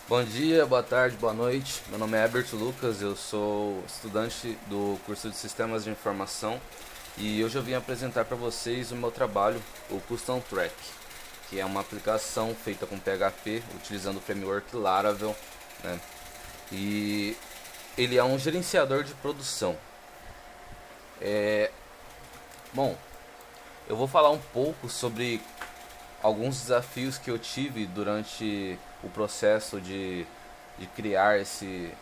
Bom dia, boa tarde, boa noite. Meu nome é Herbert Lucas, eu sou estudante do curso de Sistemas de Informação e hoje eu vim apresentar para vocês o meu trabalho, o Custom Track, que é uma aplicação feita com PHP utilizando o framework Laravel, né? E ele é um gerenciador de produção. Bom, eu vou falar um pouco sobre alguns desafios que eu tive durante o processo de criar esse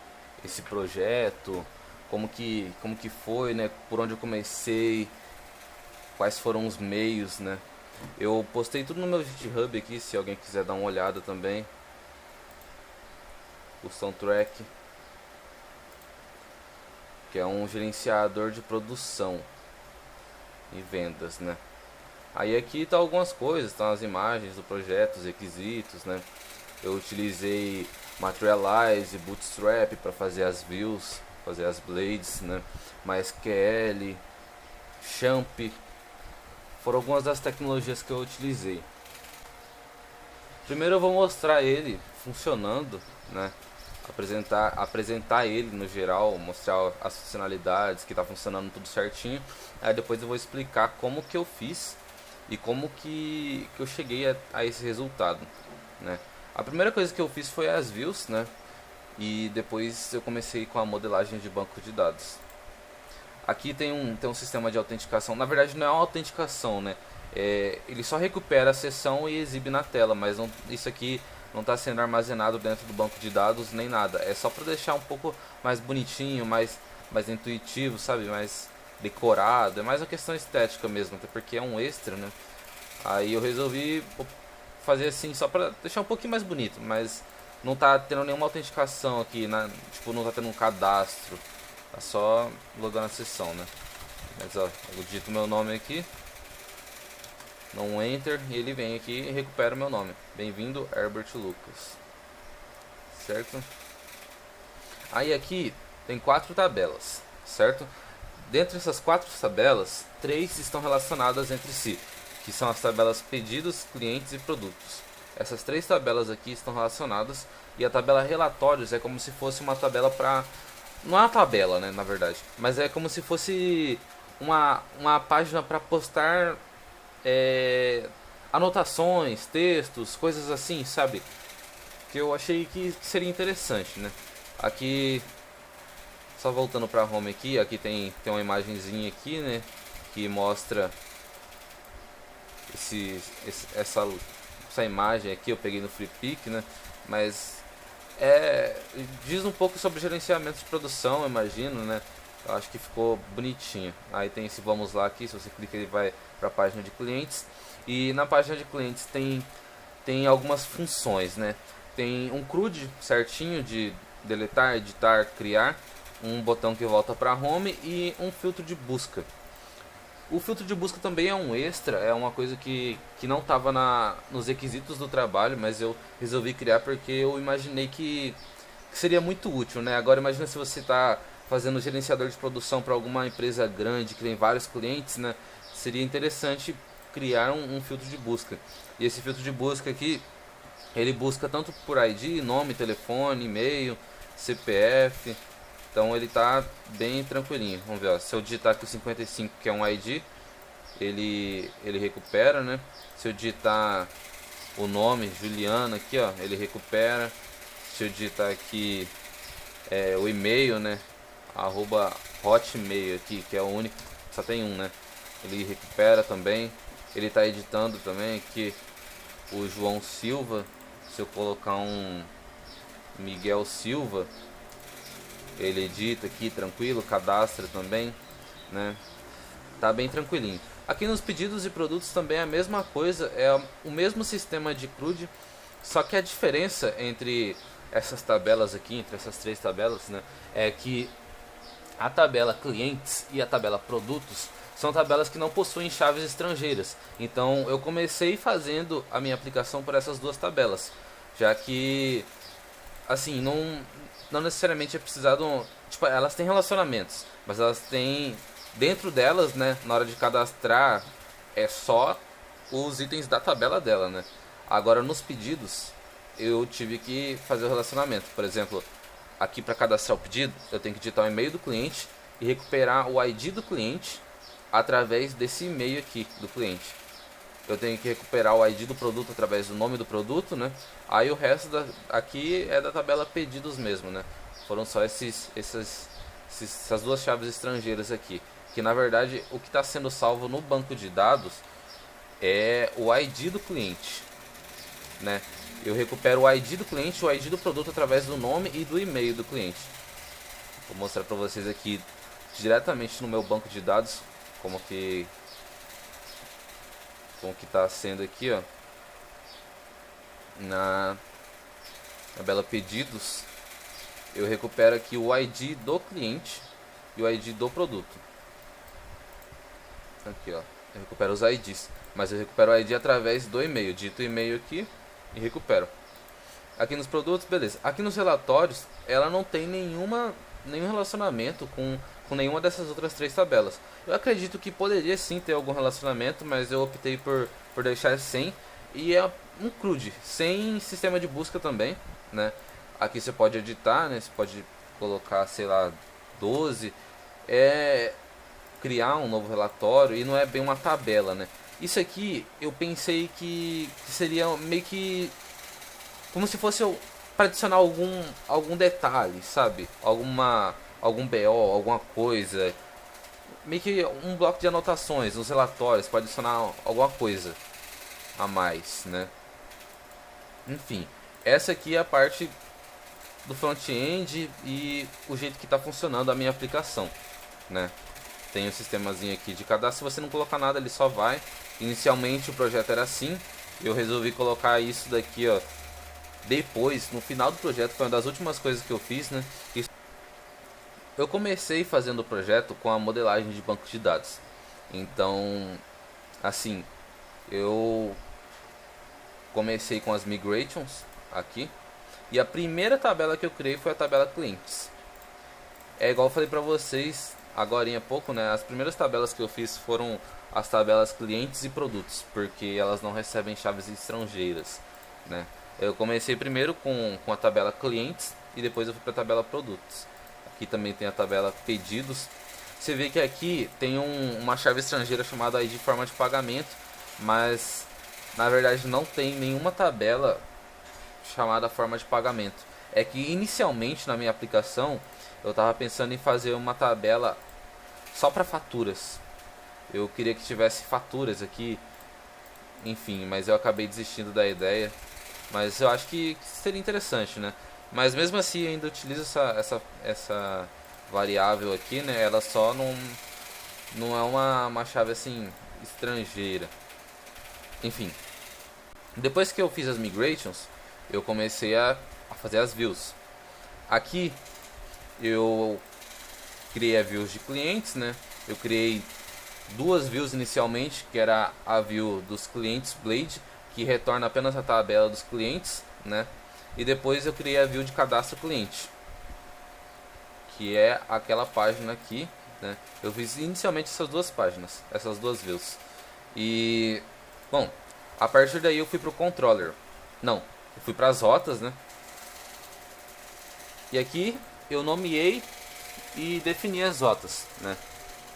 projeto, como que foi, né? Por onde eu comecei, quais foram os meios, né? Eu postei tudo no meu GitHub aqui, se alguém quiser dar uma olhada também. O Soundtrack, que é um gerenciador de produção e vendas, né? Aí aqui tá algumas coisas, estão as imagens do projeto, os requisitos, né? Eu utilizei Materialize, Bootstrap para fazer as views, fazer as blades, né? MySQL, Champ, foram algumas das tecnologias que eu utilizei. Primeiro eu vou mostrar ele funcionando, né? Apresentar ele no geral, mostrar as funcionalidades, que está funcionando tudo certinho. Aí depois eu vou explicar como que eu fiz e como que eu cheguei a esse resultado, né? A primeira coisa que eu fiz foi as views, né? E depois eu comecei com a modelagem de banco de dados. Aqui tem um sistema de autenticação. Na verdade não é uma autenticação, né? Ele só recupera a sessão e exibe na tela, mas não, isso aqui não está sendo armazenado dentro do banco de dados nem nada. É só para deixar um pouco mais bonitinho, mais intuitivo, sabe? Mais decorado. É mais uma questão estética mesmo, até porque é um extra, né? Aí eu resolvi fazer assim só para deixar um pouquinho mais bonito, mas não tá tendo nenhuma autenticação aqui, né? Tipo, não tá tendo um cadastro. Tá só logar na sessão, né? Mas ó, eu digito meu nome aqui, não um enter, e ele vem aqui e recupera o meu nome. Bem-vindo, Herbert Lucas. Certo? Aí aqui tem 4 tabelas, certo? Dentre essas 4 tabelas, 3 estão relacionadas entre si, que são as tabelas pedidos, clientes e produtos. Essas 3 tabelas aqui estão relacionadas, e a tabela relatórios é como se fosse uma tabela para... Não é uma tabela, né, na verdade, mas é como se fosse uma página para postar anotações, textos, coisas assim, sabe? Que eu achei que seria interessante, né? Aqui, só voltando para home aqui tem uma imagenzinha aqui, né? Que mostra essa imagem aqui, eu peguei no FreePic, né? Mas diz um pouco sobre gerenciamento de produção, eu imagino, né? Eu acho que ficou bonitinho. Aí tem esse vamos lá aqui, se você clica ele vai para a página de clientes. E na página de clientes tem algumas funções, né? Tem um CRUD certinho de deletar, editar, criar, um botão que volta para home e um filtro de busca. O filtro de busca também é um extra, é uma coisa que não estava nos requisitos do trabalho, mas eu resolvi criar porque eu imaginei que seria muito útil, né? Agora imagina se você está fazendo gerenciador de produção para alguma empresa grande que tem vários clientes, né? Seria interessante criar um filtro de busca. E esse filtro de busca aqui, ele busca tanto por ID, nome, telefone, e-mail, CPF. Então ele tá bem tranquilinho. Vamos ver, ó. Se eu digitar aqui o 55, que é um ID, ele recupera, né? Se eu digitar o nome, Juliana, aqui, ó, ele recupera. Se eu digitar aqui o e-mail, né? Arroba Hotmail aqui, que é o único, só tem um, né? Ele recupera também. Ele tá editando também aqui o João Silva. Se eu colocar um Miguel Silva, ele edita aqui tranquilo, cadastra também, né? Tá bem tranquilinho. Aqui nos pedidos e produtos também é a mesma coisa, é o mesmo sistema de CRUD, só que a diferença entre essas tabelas aqui, entre essas 3 tabelas, né, é que a tabela clientes e a tabela produtos são tabelas que não possuem chaves estrangeiras. Então eu comecei fazendo a minha aplicação por essas 2 tabelas, já que assim, não necessariamente é precisado, tipo, elas têm relacionamentos, mas elas têm dentro delas, né, na hora de cadastrar é só os itens da tabela dela, né? Agora nos pedidos eu tive que fazer o relacionamento. Por exemplo, aqui para cadastrar o pedido, eu tenho que digitar o e-mail do cliente e recuperar o ID do cliente através desse e-mail aqui do cliente. Eu tenho que recuperar o ID do produto através do nome do produto, né? Aí o resto aqui é da tabela pedidos mesmo, né? Foram só essas duas chaves estrangeiras aqui. Que na verdade o que está sendo salvo no banco de dados é o ID do cliente, né? Eu recupero o ID do cliente e o ID do produto através do nome e do e-mail do cliente. Vou mostrar para vocês aqui diretamente no meu banco de dados como que está sendo aqui, ó, na tabela pedidos. Eu recupero aqui o ID do cliente e o ID do produto. Aqui, ó, eu recupero os IDs, mas eu recupero o ID através do e-mail. Digito o e-mail aqui e recupero. Aqui nos produtos, beleza. Aqui nos relatórios, ela não tem nenhum relacionamento com nenhuma dessas outras três tabelas. Eu acredito que poderia sim ter algum relacionamento, mas eu optei por deixar sem. E é um CRUD, sem sistema de busca também, né? Aqui você pode editar, né? Você pode colocar, sei lá, 12. Criar um novo relatório e não é bem uma tabela, né? Isso aqui eu pensei que seria meio que como se fosse para adicionar algum detalhe, sabe? Algum BO, alguma coisa. Meio que um bloco de anotações nos relatórios para adicionar alguma coisa a mais, né? Enfim, essa aqui é a parte do front-end e o jeito que está funcionando a minha aplicação, né? Tem um sistemazinho aqui de cadastro. Se você não colocar nada, ele só vai. Inicialmente o projeto era assim. Eu resolvi colocar isso daqui, ó, depois, no final do projeto. Foi uma das últimas coisas que eu fiz, né? Eu comecei fazendo o projeto com a modelagem de banco de dados. Então, assim, eu comecei com as migrations aqui. E a primeira tabela que eu criei foi a tabela clientes. É igual eu falei pra vocês agorinha há pouco, né? As primeiras tabelas que eu fiz foram as tabelas clientes e produtos, porque elas não recebem chaves estrangeiras, né? Eu comecei primeiro com a tabela clientes e depois eu fui para a tabela produtos. Aqui também tem a tabela pedidos. Você vê que aqui tem uma chave estrangeira chamada ID forma de pagamento, mas na verdade não tem nenhuma tabela chamada forma de pagamento. É que inicialmente na minha aplicação eu estava pensando em fazer uma tabela só para faturas. Eu queria que tivesse faturas aqui, enfim, mas eu acabei desistindo da ideia. Mas eu acho que seria interessante, né? Mas mesmo assim ainda utilizo essa variável aqui, né? Ela só não é uma chave assim estrangeira. Enfim, depois que eu fiz as migrations, eu comecei a fazer as views. Aqui eu criei a views de clientes, né? Eu criei duas views inicialmente, que era a view dos clientes Blade, que retorna apenas a tabela dos clientes, né? E depois eu criei a view de cadastro cliente, que é aquela página aqui, né? Eu fiz inicialmente essas duas páginas, essas duas views. E bom, a partir daí eu fui para o controller. Não, eu fui para as rotas, né? E aqui eu nomeei e defini as rotas, né?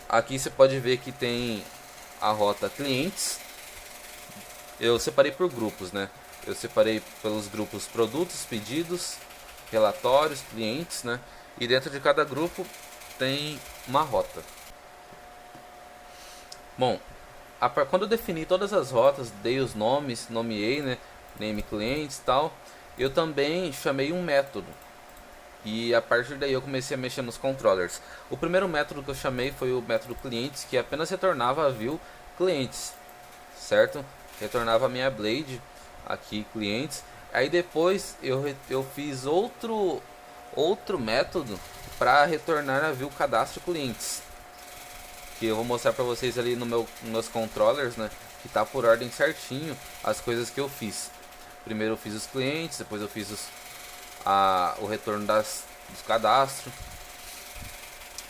Aqui você pode ver que tem a rota clientes. Eu separei por grupos, né? Eu separei pelos grupos produtos, pedidos, relatórios, clientes, né? E dentro de cada grupo tem uma rota. Bom, quando eu defini todas as rotas, dei os nomes, nomeei, né? Name clientes e tal. Eu também chamei um método. E a partir daí eu comecei a mexer nos controllers. O primeiro método que eu chamei foi o método clientes, que apenas retornava a view clientes, certo? Retornava a minha blade aqui clientes. Aí depois eu fiz outro método para retornar a view cadastro clientes, que eu vou mostrar para vocês ali nos meus controllers, né? Que tá por ordem certinho as coisas que eu fiz. Primeiro eu fiz os clientes, depois eu fiz o retorno dos cadastros,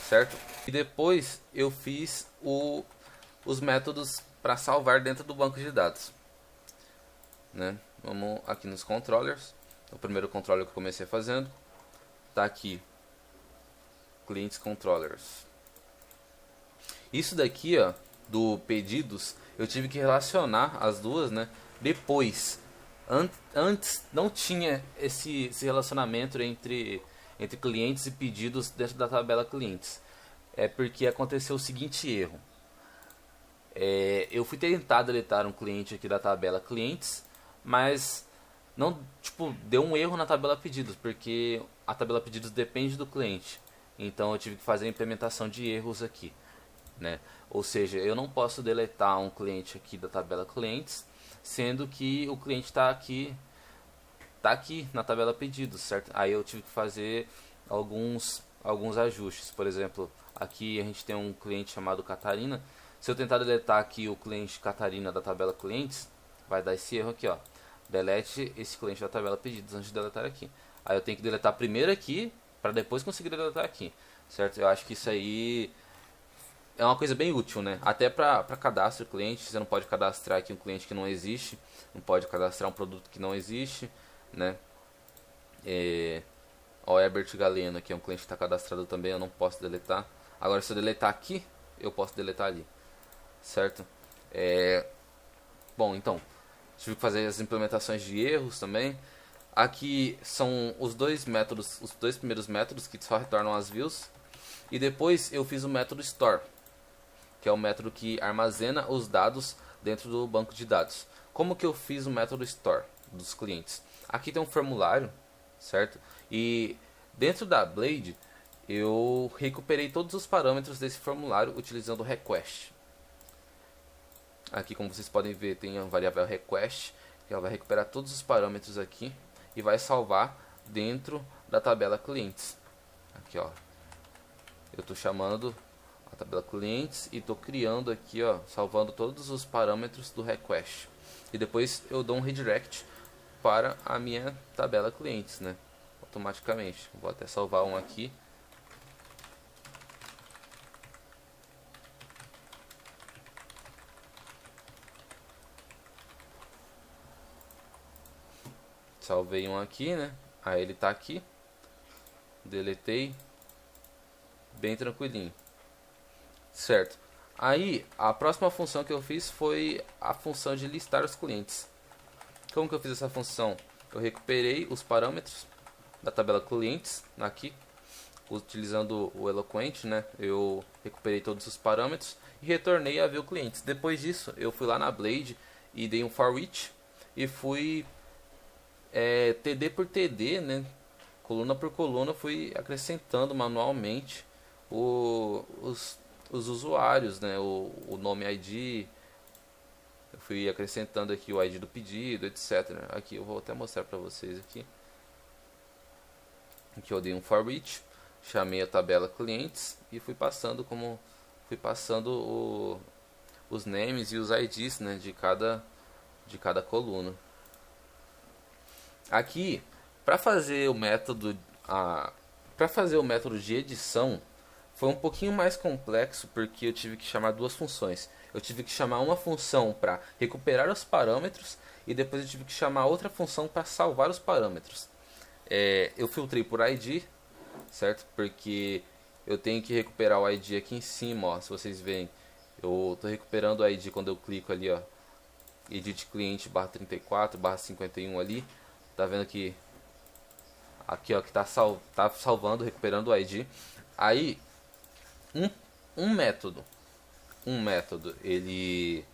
certo? E depois eu fiz os métodos para salvar dentro do banco de dados, né? Vamos aqui nos controllers. O primeiro controller que eu comecei fazendo tá aqui, clientes controllers. Isso daqui, ó, do pedidos, eu tive que relacionar as duas, né? Depois, antes não tinha esse relacionamento entre clientes e pedidos dentro da tabela clientes. É porque aconteceu o seguinte erro. Eu fui tentar deletar um cliente aqui da tabela clientes, mas não, tipo, deu um erro na tabela pedidos, porque a tabela pedidos depende do cliente. Então eu tive que fazer a implementação de erros aqui, né? Ou seja, eu não posso deletar um cliente aqui da tabela clientes, sendo que o cliente está aqui na tabela pedidos, certo? Aí eu tive que fazer alguns ajustes. Por exemplo, aqui a gente tem um cliente chamado Catarina. Se eu tentar deletar aqui o cliente Catarina da tabela clientes, vai dar esse erro aqui, ó. Delete esse cliente da tabela pedidos antes de deletar aqui. Aí eu tenho que deletar primeiro aqui, para depois conseguir deletar aqui, certo? Eu acho que isso aí é uma coisa bem útil, né? Até para cadastro de cliente, você não pode cadastrar aqui um cliente que não existe, não pode cadastrar um produto que não existe, né? O Herbert Galeno aqui é um cliente que está cadastrado também, eu não posso deletar. Agora, se eu deletar aqui, eu posso deletar ali, certo? Bom, então, tive que fazer as implementações de erros também. Aqui são os dois primeiros métodos que só retornam as views. E depois eu fiz o método store, que é o método que armazena os dados dentro do banco de dados. Como que eu fiz o método store dos clientes? Aqui tem um formulário, certo? E dentro da Blade eu recuperei todos os parâmetros desse formulário utilizando o request. Aqui, como vocês podem ver, tem a variável request, que ela vai recuperar todos os parâmetros aqui e vai salvar dentro da tabela clientes. Aqui, ó, eu estou chamando a tabela clientes e estou criando aqui, ó, salvando todos os parâmetros do request. E depois eu dou um redirect para a minha tabela clientes, né? Automaticamente. Vou até salvar um aqui. Salvei um aqui, né? Aí ele tá aqui. Deletei. Bem tranquilinho. Certo. Aí a próxima função que eu fiz foi a função de listar os clientes. Como que eu fiz essa função? Eu recuperei os parâmetros da tabela clientes aqui, utilizando o Eloquent, né? Eu recuperei todos os parâmetros e retornei a view clientes. Depois disso, eu fui lá na Blade e dei um for each e fui TD por TD, né? Coluna por coluna, fui acrescentando manualmente os usuários, né? O nome ID. Eu fui acrescentando aqui o ID do pedido, etc. Aqui eu vou até mostrar para vocês aqui. Aqui eu dei um for each, chamei a tabela clientes e fui passando os names e os IDs, né, de cada coluna. Aqui, para fazer o método de edição, foi um pouquinho mais complexo porque eu tive que chamar duas funções. Eu tive que chamar uma função para recuperar os parâmetros e depois eu tive que chamar outra função para salvar os parâmetros. Eu filtrei por ID, certo? Porque eu tenho que recuperar o ID aqui em cima, ó. Se vocês veem, eu estou recuperando o ID quando eu clico ali, ó, edit cliente /34/51 ali. Tá vendo que aqui, ó, que tá salvando, recuperando o ID. Aí um método ele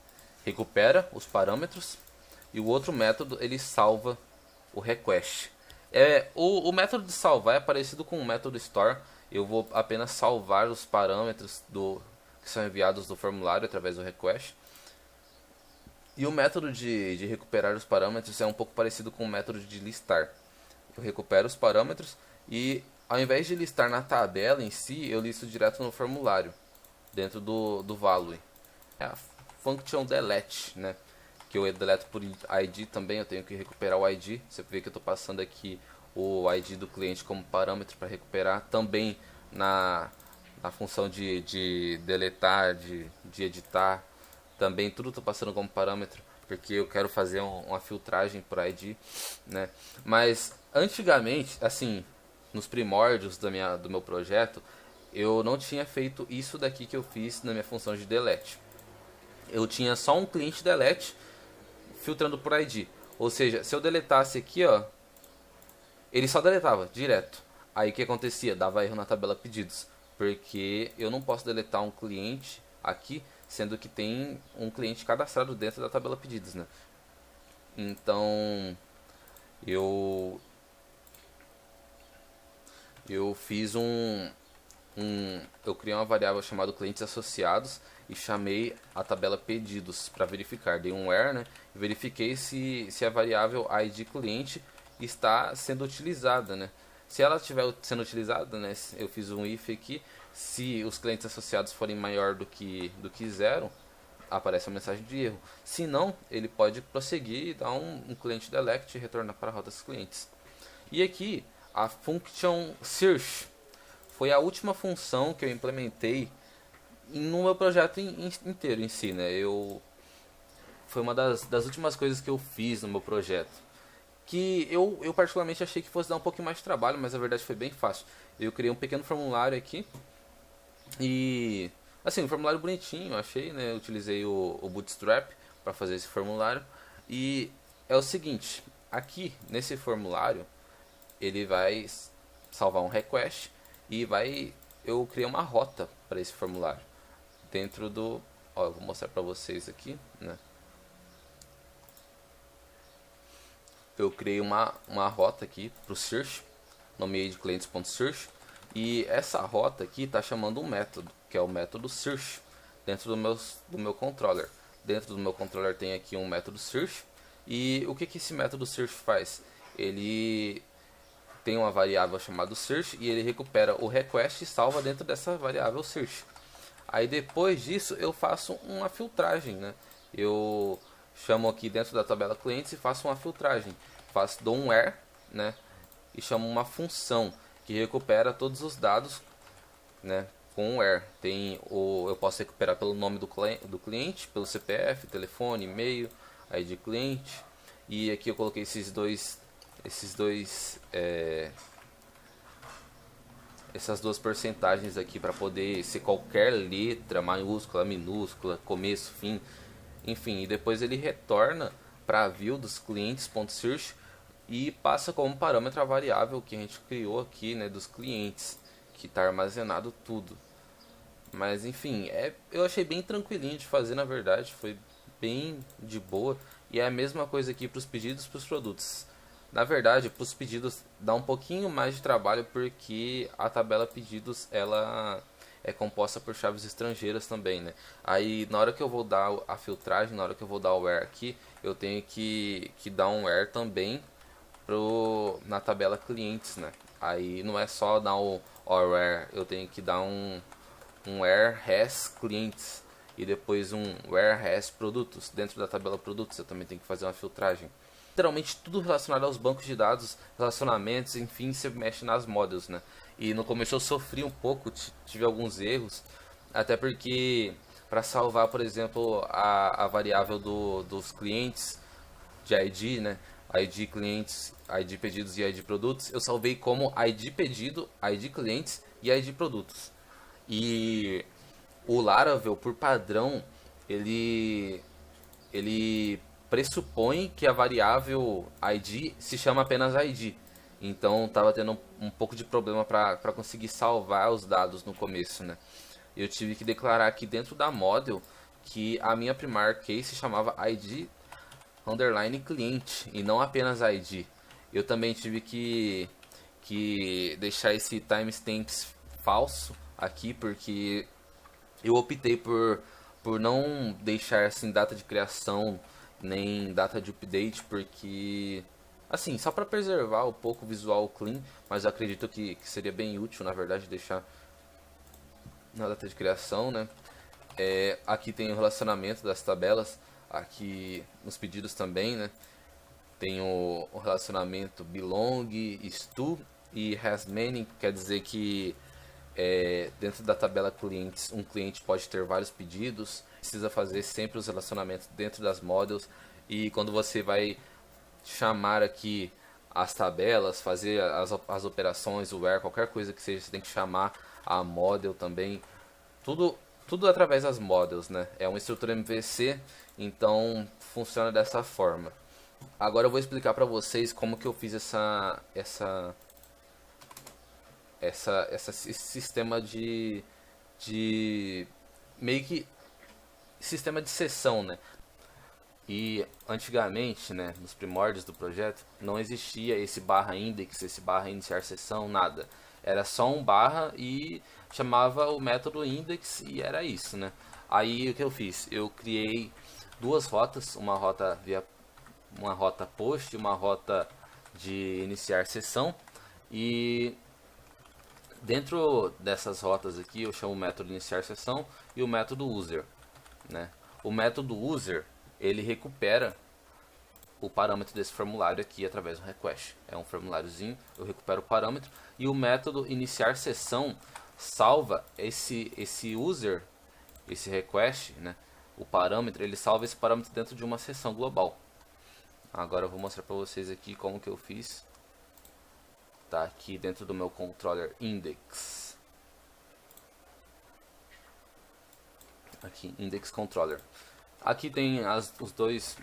recupera os parâmetros e o outro método ele salva o request. O método de salvar é parecido com o método store. Eu vou apenas salvar os parâmetros que são enviados do formulário através do request. E o método de recuperar os parâmetros é um pouco parecido com o método de listar. Eu recupero os parâmetros e ao invés de listar na tabela em si, eu listo direto no formulário, dentro do value. É a function delete, né? Que eu deleto por ID também, eu tenho que recuperar o ID. Você vê que eu estou passando aqui o ID do cliente como parâmetro para recuperar. Também na função de deletar, de editar, também tudo estou passando como parâmetro, porque eu quero fazer uma filtragem por ID, né? Mas Antigamente, assim, nos primórdios do meu projeto, eu não tinha feito isso daqui que eu fiz na minha função de delete. Eu tinha só um cliente delete filtrando por ID. Ou seja, se eu deletasse aqui, ó, ele só deletava direto. Aí o que acontecia? Dava erro na tabela pedidos, porque eu não posso deletar um cliente aqui, sendo que tem um cliente cadastrado dentro da tabela pedidos, né? Então eu fiz eu criei uma variável chamada clientes associados e chamei a tabela pedidos para verificar. Dei um where, né? E verifiquei se a variável ID cliente está sendo utilizada, né? Se ela estiver sendo utilizada, né? Eu fiz um if aqui. Se os clientes associados forem maior do que zero, aparece uma mensagem de erro. Se não, ele pode prosseguir e dar um cliente delect e retornar para a roda dos clientes. E aqui a function search foi a última função que eu implementei no meu projeto inteiro em si, né? Foi uma das últimas coisas que eu fiz no meu projeto. Que eu particularmente achei que fosse dar um pouquinho mais de trabalho, mas na verdade foi bem fácil. Eu criei um pequeno formulário aqui e, assim, um formulário bonitinho, eu achei, né? Eu utilizei o Bootstrap para fazer esse formulário. E é o seguinte, aqui nesse formulário ele vai salvar um request e eu criei uma rota para esse formulário dentro do, ó, eu vou mostrar para vocês aqui, né? Eu criei uma rota aqui para o search, nomeei de clientes.search, e essa rota aqui está chamando um método, que é o método search, dentro do meu controller. Dentro do meu controller tem aqui um método search, e o que esse método search faz? Ele tem uma variável chamada search e ele recupera o request e salva dentro dessa variável search. Aí depois disso eu faço uma filtragem, né? Eu chamo aqui dentro da tabela clientes e faço uma filtragem. Dou um where, né? E chamo uma função que recupera todos os dados, né? Com um where. Eu posso recuperar pelo nome do cliente, pelo CPF, telefone, e-mail, ID cliente. E aqui eu coloquei essas duas porcentagens aqui para poder ser qualquer letra, maiúscula, minúscula, começo, fim, enfim, e depois ele retorna para a view dos clientes.search e passa como parâmetro a variável que a gente criou aqui, né, dos clientes, que está armazenado tudo. Mas enfim, eu achei bem tranquilinho de fazer, na verdade, foi bem de boa. E é a mesma coisa aqui para os pedidos e para os produtos. Na verdade, para os pedidos dá um pouquinho mais de trabalho porque a tabela pedidos ela é composta por chaves estrangeiras também, né? Aí na hora que eu vou dar a filtragem, na hora que eu vou dar o where aqui, eu tenho que dar um where também na tabela clientes, né? Aí não é só dar o where, eu tenho que dar um where has clientes e depois um where has produtos. Dentro da tabela produtos eu também tenho que fazer uma filtragem. Literalmente tudo relacionado aos bancos de dados, relacionamentos, enfim, você mexe nas models, né? E no começo eu sofri um pouco, tive alguns erros, até porque para salvar, por exemplo, a variável dos clientes de ID, né? ID clientes, ID pedidos e ID produtos, eu salvei como ID pedido, ID clientes e ID produtos. E o Laravel, por padrão, ele pressupõe que a variável ID se chama apenas ID. Então estava tendo um pouco de problema para conseguir salvar os dados no começo, né? Eu tive que declarar aqui dentro da model que a minha primary case se chamava ID underline cliente e não apenas ID. Eu também tive que deixar esse timestamps falso aqui porque eu optei por não deixar assim data de criação nem data de update, porque assim, só para preservar um pouco o visual clean, mas eu acredito que seria bem útil, na verdade, deixar na data de criação, né? Aqui tem o relacionamento das tabelas, aqui nos pedidos também, né? Tem o relacionamento belong, stu e has many, quer dizer que dentro da tabela clientes, um cliente pode ter vários pedidos, precisa fazer sempre os relacionamentos dentro das models, e quando você vai chamar aqui as tabelas, fazer as operações, o where, qualquer coisa que seja, você tem que chamar a model também. Tudo através das models, né? É uma estrutura MVC, então funciona dessa forma. Agora eu vou explicar para vocês como que eu fiz esse sistema de meio que sistema de sessão, né? E antigamente, né, nos primórdios do projeto, não existia esse barra index, esse barra iniciar sessão, nada. Era só um barra e chamava o método index e era isso, né? Aí o que eu fiz? Eu criei duas rotas, uma rota post e uma rota de iniciar sessão, e dentro dessas rotas aqui eu chamo o método iniciar sessão e o método user, né? O método user, ele recupera o parâmetro desse formulário aqui através do request. É um formuláriozinho, eu recupero o parâmetro, e o método iniciar sessão salva esse user, esse request, né? O parâmetro, ele salva esse parâmetro dentro de uma sessão global. Agora eu vou mostrar para vocês aqui como que eu fiz. Tá aqui dentro do meu controller index. Aqui, index controller. Aqui tem os dois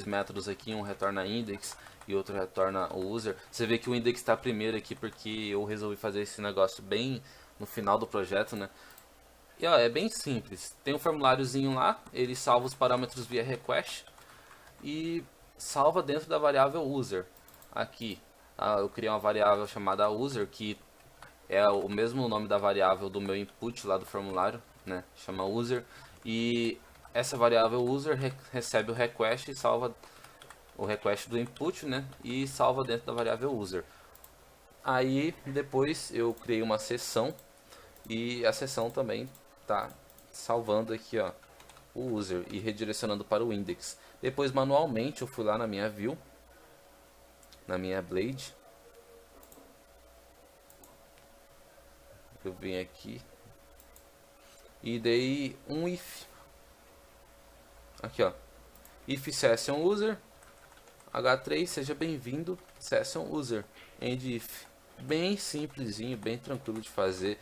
métodos aqui, um retorna index e outro retorna o user. Você vê que o index está primeiro aqui porque eu resolvi fazer esse negócio bem no final do projeto, né? E ó, é bem simples. Tem um formuláriozinho lá, ele salva os parâmetros via request e salva dentro da variável user. Aqui, eu criei uma variável chamada user, que é o mesmo nome da variável do meu input lá do formulário, né? Chama user. E essa variável user recebe o request e salva o request do input, né? E salva dentro da variável user. Aí depois eu criei uma sessão e a sessão também tá salvando aqui, ó, o user e redirecionando para o index. Depois manualmente eu fui lá na minha view, na minha blade, eu vim aqui e dei um if. Aqui, ó. If session user H3, seja bem-vindo, session user, end if. Bem simplesinho, bem tranquilo de fazer.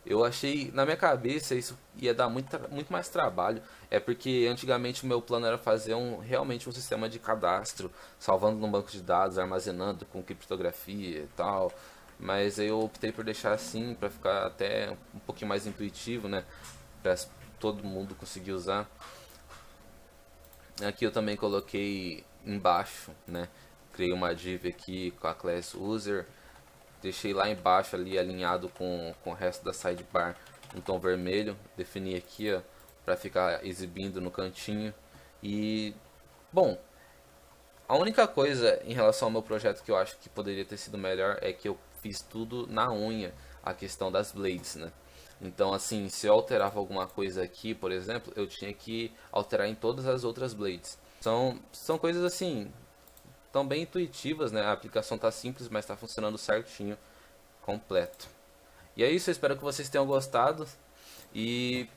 Eu achei, na minha cabeça, isso ia dar muito mais trabalho. É porque antigamente o meu plano era fazer realmente um sistema de cadastro, salvando no banco de dados, armazenando com criptografia e tal. Mas eu optei por deixar assim, para ficar até um pouquinho mais intuitivo, né? Para todo mundo conseguir usar. Aqui eu também coloquei embaixo, né? Criei uma div aqui com a class user, deixei lá embaixo ali alinhado com o resto da sidebar um tom vermelho, defini aqui, ó, para ficar exibindo no cantinho. E bom, a única coisa em relação ao meu projeto que eu acho que poderia ter sido melhor é que eu fiz tudo na unha, a questão das blades, né? Então, assim, se eu alterava alguma coisa aqui, por exemplo, eu tinha que alterar em todas as outras blades. São coisas assim, tão bem intuitivas, né? A aplicação tá simples, mas está funcionando certinho, completo. E é isso, eu espero que vocês tenham gostado e